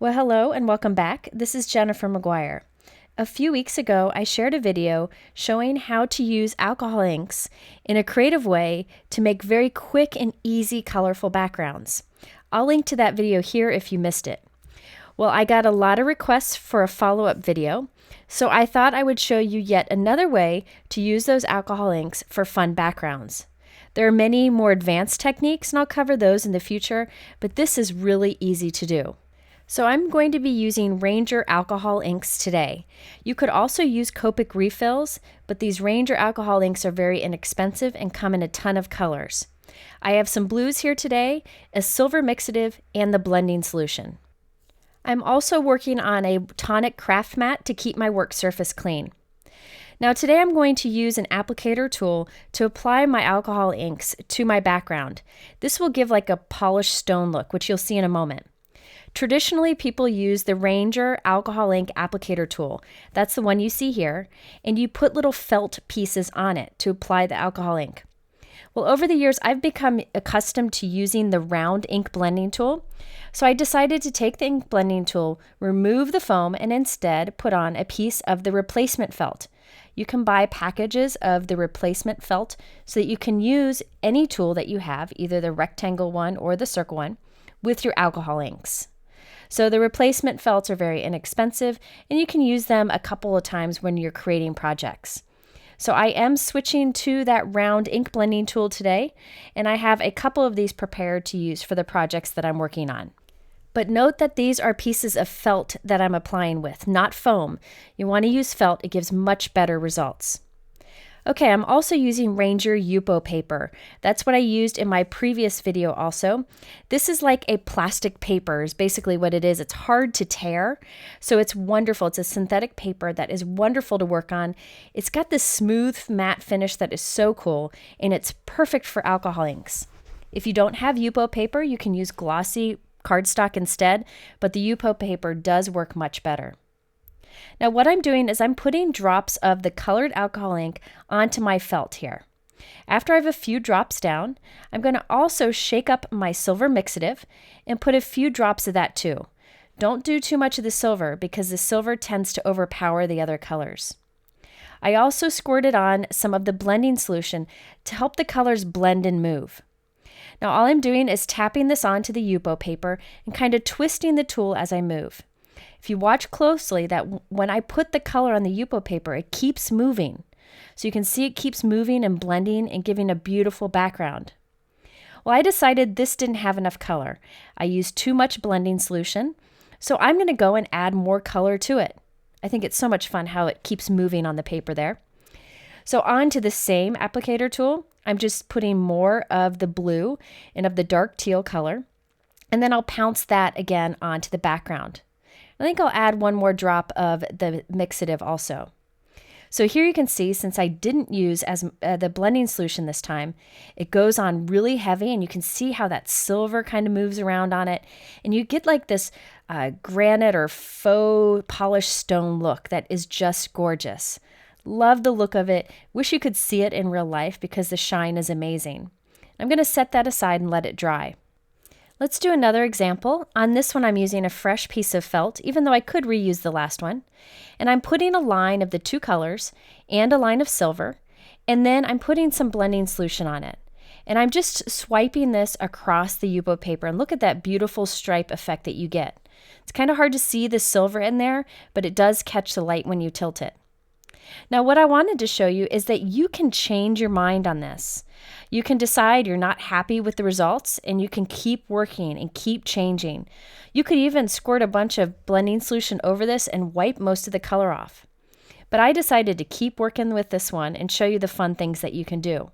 Well, hello and welcome back. This is Jennifer McGuire. A few weeks ago, I shared a video showing how to use alcohol inks in a creative way to make very quick and easy colorful backgrounds. I'll link to that video here if you missed it. Well, I got a lot of requests for a follow-up video, so I thought I would show you yet another way to use those alcohol inks for fun backgrounds. There are many more advanced techniques, and I'll cover those in the future, but this is really easy to do. So I'm going to be using Ranger alcohol inks today. You could also use Copic refills, but these Ranger alcohol inks are very inexpensive and come in a ton of colors. I have some blues here today, a silver mixative, and the blending solution. I'm also working on a Tonic craft mat to keep my work surface clean. Now today I'm going to use an applicator tool to apply my alcohol inks to my background. This will give like a polished stone look, which you'll see in a moment. Traditionally, people use the Ranger alcohol ink applicator tool. That's the one you see here, and you put little felt pieces on it to apply the alcohol ink. Well, over the years, I've become accustomed to using the round ink blending tool, so I decided to take the ink blending tool, remove the foam, and instead put on a piece of the replacement felt. You can buy packages of the replacement felt so that you can use any tool that you have, either the rectangle one or the circle one, with your alcohol inks. So the replacement felts are very inexpensive, and you can use them a couple of times when you're creating projects. So I am switching to that round ink blending tool today, and I have a couple of these prepared to use for the projects that I'm working on. But note that these are pieces of felt that I'm applying with, not foam. You want to use felt, it gives much better results. Okay, I'm also using Ranger Yupo paper. That's what I used in my previous video also. This is like a plastic paper is basically what it is. It's hard to tear, so it's wonderful. It's a synthetic paper that is wonderful to work on. It's got this smooth matte finish that is so cool, and it's perfect for alcohol inks. If you don't have Yupo paper, you can use glossy cardstock instead, but the Yupo paper does work much better. Now what I'm doing is I'm putting drops of the colored alcohol ink onto my felt here. After I have a few drops down, I'm going to also shake up my silver mixative and put a few drops of that too. Don't do too much of the silver because the silver tends to overpower the other colors. I also squirted on some of the blending solution to help the colors blend and move. Now all I'm doing is tapping this onto the Yupo paper and kind of twisting the tool as I move. If you watch closely, that when I put the color on the Yupo paper, it keeps moving. So you can see it keeps moving and blending and giving a beautiful background. Well, I decided this didn't have enough color. I used too much blending solution, so I'm going to go and add more color to it. I think it's so much fun how it keeps moving on the paper there. So onto the same applicator tool, I'm just putting more of the blue and of the dark teal color, and then I'll pounce that again onto the background. I think I'll add one more drop of the mixative also. So here you can see, since I didn't use the blending solution this time, it goes on really heavy, and you can see how that silver kind of moves around on it, and you get like this granite or faux polished stone look that is just gorgeous. Love the look of it. Wish you could see it in real life because the shine is amazing. I'm going to set that aside and let it dry. Let's do another example. On this one, I'm using a fresh piece of felt, even though I could reuse the last one. And I'm putting a line of the two colors and a line of silver, and then I'm putting some blending solution on it. And I'm just swiping this across the Yupo paper, and look at that beautiful stripe effect that you get. It's kind of hard to see the silver in there, but it does catch the light when you tilt it. Now what I wanted to show you is that you can change your mind on this. You can decide you're not happy with the results, and you can keep working and keep changing. You could even squirt a bunch of blending solution over this and wipe most of the color off. But I decided to keep working with this one and show you the fun things that you can do.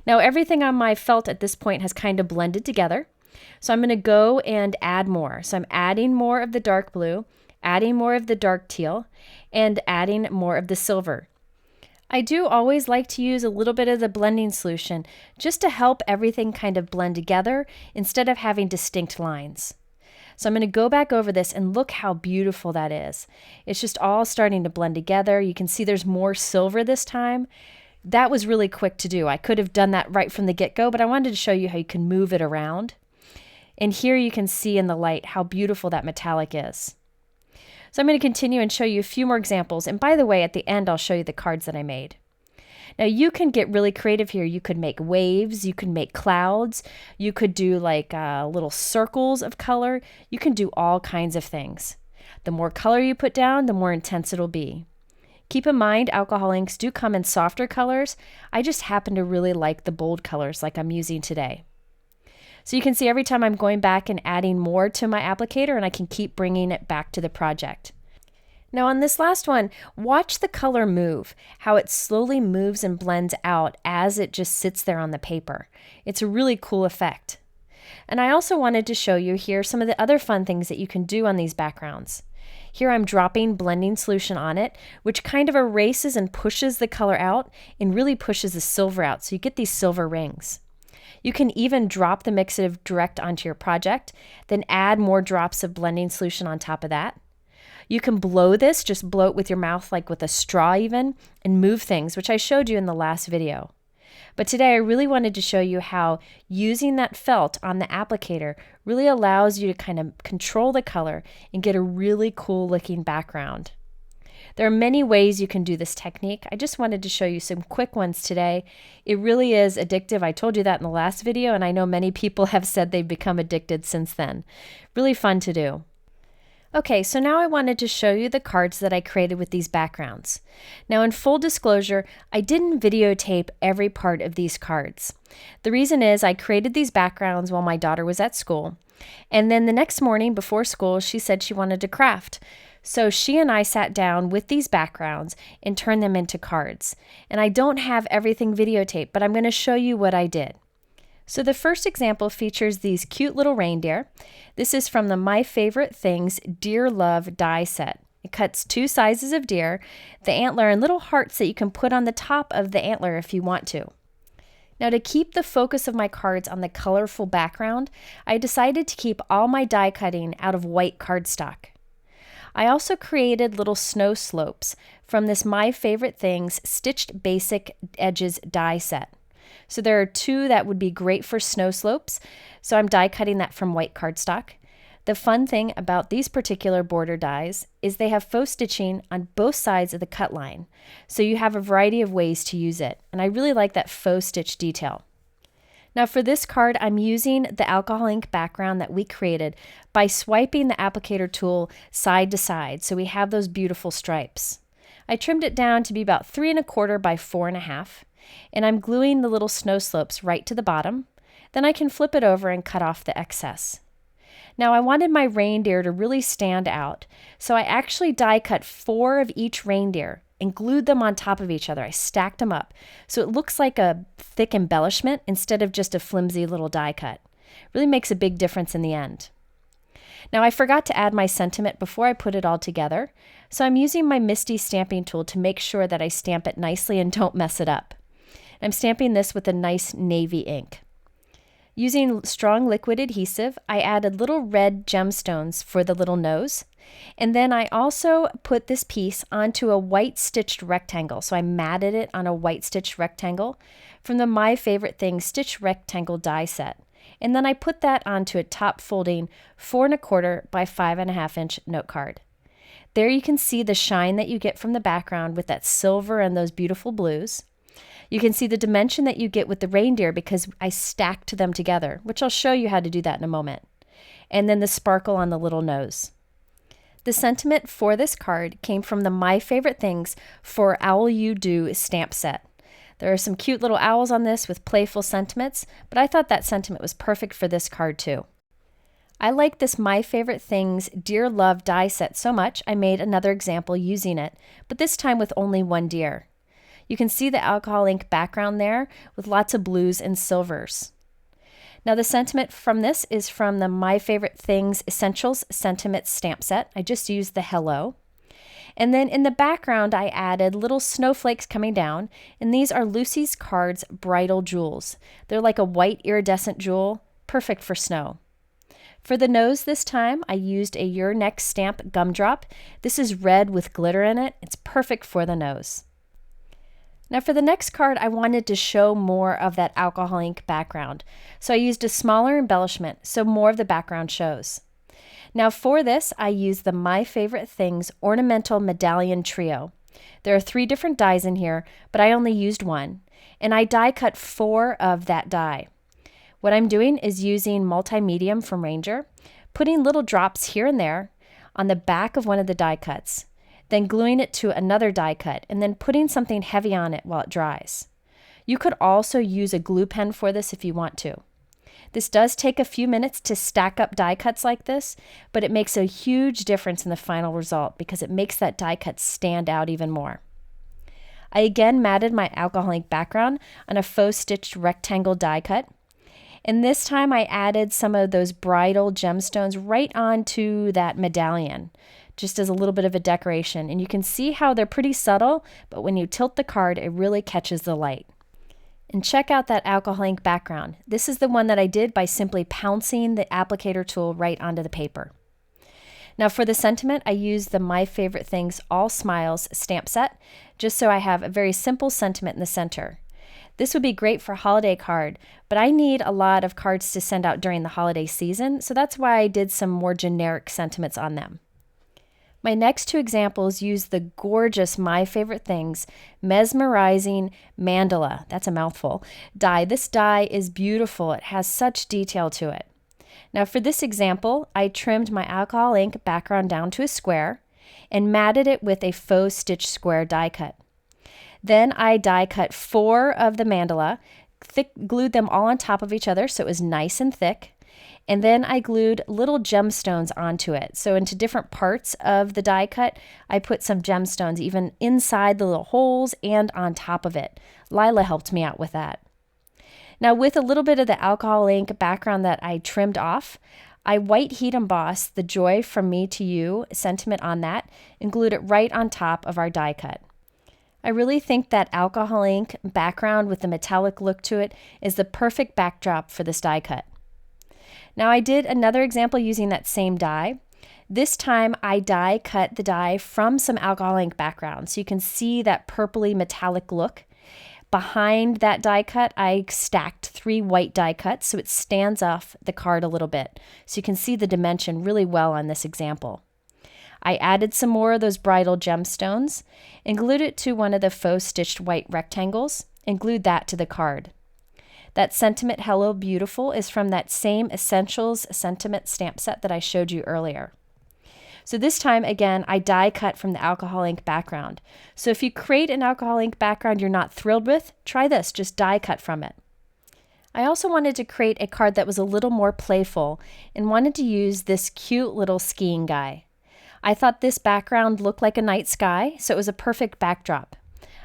Now everything on my felt at this point has kind of blended together, so I'm going to go and add more. So I'm adding more of the dark blue, adding more of the dark teal, and adding more of the silver. I do always like to use a little bit of the blending solution just to help everything kind of blend together instead of having distinct lines. So I'm going to go back over this and look how beautiful that is. It's just all starting to blend together. You can see there's more silver this time. That was really quick to do. I could have done that right from the get-go, but I wanted to show you how you can move it around. And here you can see in the light how beautiful that metallic is. So I'm going to continue and show you a few more examples. And by the way, at the end, I'll show you the cards that I made. Now you can get really creative here. You could make waves, you could make clouds, you could do like little circles of color. You can do all kinds of things. The more color you put down, the more intense it'll be. Keep in mind, alcohol inks do come in softer colors. I just happen to really like the bold colors like I'm using today. So you can see every time I'm going back and adding more to my applicator, and I can keep bringing it back to the project. Now on this last one, watch the color move, how it slowly moves and blends out as it just sits there on the paper. It's a really cool effect. And I also wanted to show you here some of the other fun things that you can do on these backgrounds. Here I'm dropping blending solution on it, which kind of erases and pushes the color out and really pushes the silver out, so you get these silver rings. You can even drop the mixative direct onto your project, then add more drops of blending solution on top of that. You can blow this, just blow it with your mouth like with a straw even, and move things, which I showed you in the last video. But today I really wanted to show you how using that felt on the applicator really allows you to kind of control the color and get a really cool looking background. There are many ways you can do this technique. I just wanted to show you some quick ones today. It really is addictive. I told you that in the last video, and I know many people have said they've become addicted since then. Really fun to do. Okay, so now I wanted to show you the cards that I created with these backgrounds. Now in full disclosure, I didn't videotape every part of these cards. The reason is I created these backgrounds while my daughter was at school, and then the next morning before school she said she wanted to craft. So she and I sat down with these backgrounds and turned them into cards. And I don't have everything videotaped, but I'm going to show you what I did. So the first example features these cute little reindeer. This is from the My Favorite Things Deer Love die set. It cuts 2 sizes of deer, the antler, and little hearts that you can put on the top of the antler if you want to. Now to keep the focus of my cards on the colorful background, I decided to keep all my die cutting out of white cardstock. I also created little snow slopes from this My Favorite Things Stitched Basic Edges die set. So there are 2 that would be great for snow slopes, so I'm die cutting that from white cardstock. The fun thing about these particular border dies is they have faux stitching on both sides of the cut line, so you have a variety of ways to use it, and I really like that faux stitch detail. Now for this card, I'm using the alcohol ink background that we created by swiping the applicator tool side to side, so we have those beautiful stripes. I trimmed it down to be about 3 1/4 by 4 1/2. And I'm gluing the little snow slopes right to the bottom. Then I can flip it over and cut off the excess. Now I wanted my reindeer to really stand out, so I actually die cut 4 of each reindeer and glued them on top of each other. I stacked them up, so it looks like a thick embellishment instead of just a flimsy little die cut. Really makes a big difference in the end. Now I forgot to add my sentiment before I put it all together, so I'm using my MISTI stamping tool to make sure that I stamp it nicely and don't mess it up. I'm stamping this with a nice navy ink. Using strong liquid adhesive, I added little red gemstones for the little nose. And then I also put this piece onto a white stitched rectangle. So I matted it on a white stitched rectangle from the My Favorite Things Stitch Rectangle die set. And then I put that onto a top folding 4 1/4 by 5 1/2 inch note card. There you can see the shine that you get from the background with that silver and those beautiful blues. You can see the dimension that you get with the reindeer because I stacked them together, which I'll show you how to do that in a moment. And then the sparkle on the little nose. The sentiment for this card came from the My Favorite Things for Owl You Do stamp set. There are some cute little owls on this with playful sentiments, but I thought that sentiment was perfect for this card too. I like this My Favorite Things Deer Love die set so much I made another example using it, but this time with only 1 deer. You can see the alcohol ink background there with lots of blues and silvers. Now the sentiment from this is from the My Favorite Things Essentials Sentiment stamp set. I just used the hello. And then in the background I added little snowflakes coming down, and these are Lucy's Cards Bridal Jewels. They're like a white iridescent jewel, perfect for snow. For the nose this time, I used a Your Next Stamp gumdrop. This is red with glitter in it. It's perfect for the nose. Now for the next card, I wanted to show more of that alcohol ink background. So I used a smaller embellishment so more of the background shows. Now for this, I used the My Favorite Things Ornamental Medallion Trio. There are 3 different dies in here, but I only used 1. And I die cut 4 of that die. What I'm doing is using multi-medium from Ranger, putting little drops here and there on the back of one of the die cuts, then gluing it to another die cut, and then putting something heavy on it while it dries. You could also use a glue pen for this if you want to. This does take a few minutes to stack up die cuts like this, but it makes a huge difference in the final result because it makes that die cut stand out even more. I again matted my alcohol ink background on a faux stitched rectangle die cut, and this time I added some of those bridal gemstones right onto that medallion, just as a little bit of a decoration. And you can see how they're pretty subtle, but when you tilt the card, it really catches the light. And check out that alcohol ink background. This is the one that I did by simply pouncing the applicator tool right onto the paper. Now for the sentiment, I used the My Favorite Things All Smiles stamp set, just so I have a very simple sentiment in the center. This would be great for a holiday card, but I need a lot of cards to send out during the holiday season, so that's why I did some more generic sentiments on them. My next 2 examples use the gorgeous My Favorite Things Mesmerizing Mandala, that's a mouthful, die. This die is beautiful. It has such detail to it. Now for this example, I trimmed my alcohol ink background down to a square and matted it with a faux stitch square die cut. Then I die cut 4 of the mandala, glued them all on top of each other so it was nice and thick. And then I glued little gemstones onto it. So into different parts of the die cut, I put some gemstones even inside the little holes and on top of it. Lila helped me out with that. Now with a little bit of the alcohol ink background that I trimmed off, I white heat embossed the Joy From Me to You sentiment on that and glued it right on top of our die cut. I really think that alcohol ink background with the metallic look to it is the perfect backdrop for this die cut. Now I did another example using that same die. This time I die cut the die from some alcohol ink background so you can see that purpley metallic look. Behind that die cut, I stacked 3 white die cuts so it stands off the card a little bit so you can see the dimension really well on this example. I added some more of those bridal gemstones and glued it to one of the faux stitched white rectangles and glued that to the card. That sentiment Hello Beautiful is from that same Essentials sentiment stamp set that I showed you earlier. So this time, again, I die cut from the alcohol ink background. So if you create an alcohol ink background you're not thrilled with, try this, just die cut from it. I also wanted to create a card that was a little more playful and wanted to use this cute little skiing guy. I thought this background looked like a night sky, so it was a perfect backdrop.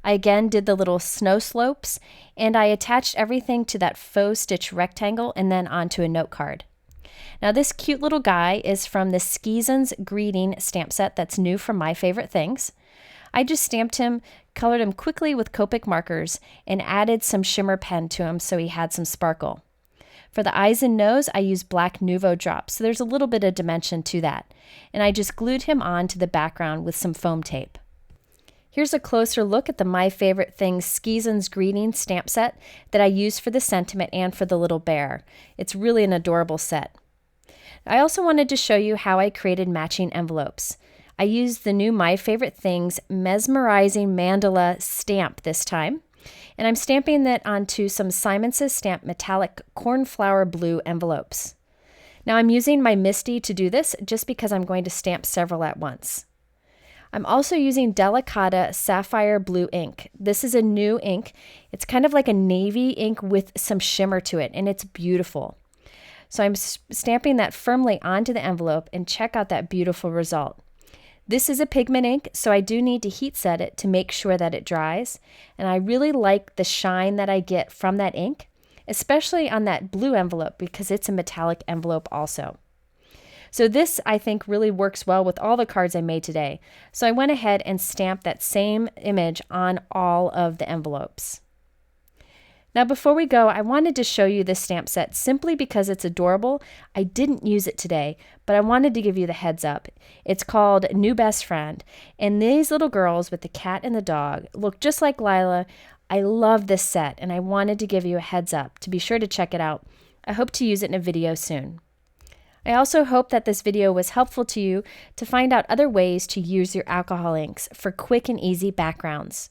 I again did the little snow slopes, and I attached everything to that faux stitch rectangle and then onto a note card. Now this cute little guy is from the Sizzix Greeting stamp set that's new from My Favorite Things. I just stamped him, colored him quickly with Copic markers, and added some shimmer pen to him so he had some sparkle. For the eyes and nose, I used black Nuvo drops, so there's a little bit of dimension to that. And I just glued him onto the background with some foam tape. Here's a closer look at the My Favorite Things Sizzix Greeting stamp set that I used for the sentiment and for the little bear. It's really an adorable set. I also wanted to show you how I created matching envelopes. I used the new My Favorite Things Mesmerizing Mandala stamp this time, and I'm stamping that onto some Simon Says Stamp metallic cornflower blue envelopes. Now I'm using my MISTI to do this just because I'm going to stamp several at once. I'm also using Delicata Sapphire Blue ink. This is a new ink. It's kind of like a navy ink with some shimmer to it, and it's beautiful. So I'm stamping that firmly onto the envelope, and check out that beautiful result. This is a pigment ink, so I do need to heat set it to make sure that it dries, and I really like the shine that I get from that ink, especially on that blue envelope because it's a metallic envelope also. So this, I think, really works well with all the cards I made today. So I went ahead and stamped that same image on all of the envelopes. Now before we go, I wanted to show you this stamp set simply because it's adorable. I didn't use it today, but I wanted to give you the heads up. It's called New Best Friend, and these little girls with the cat and the dog look just like Lila. I love this set, and I wanted to give you a heads up to be sure to check it out. I hope to use it in a video soon. I also hope that this video was helpful to you to find out other ways to use your alcohol inks for quick and easy backgrounds.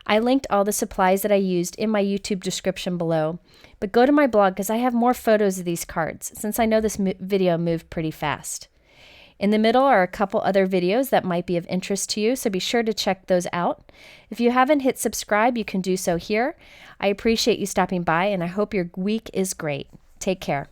I linked all the supplies that I used in my YouTube description below, but go to my blog because I have more photos of these cards since I know this video moved pretty fast. In the middle are a couple other videos that might be of interest to you, so be sure to check those out. If you haven't hit subscribe, you can do so here. I appreciate you stopping by, and I hope your week is great. Take care.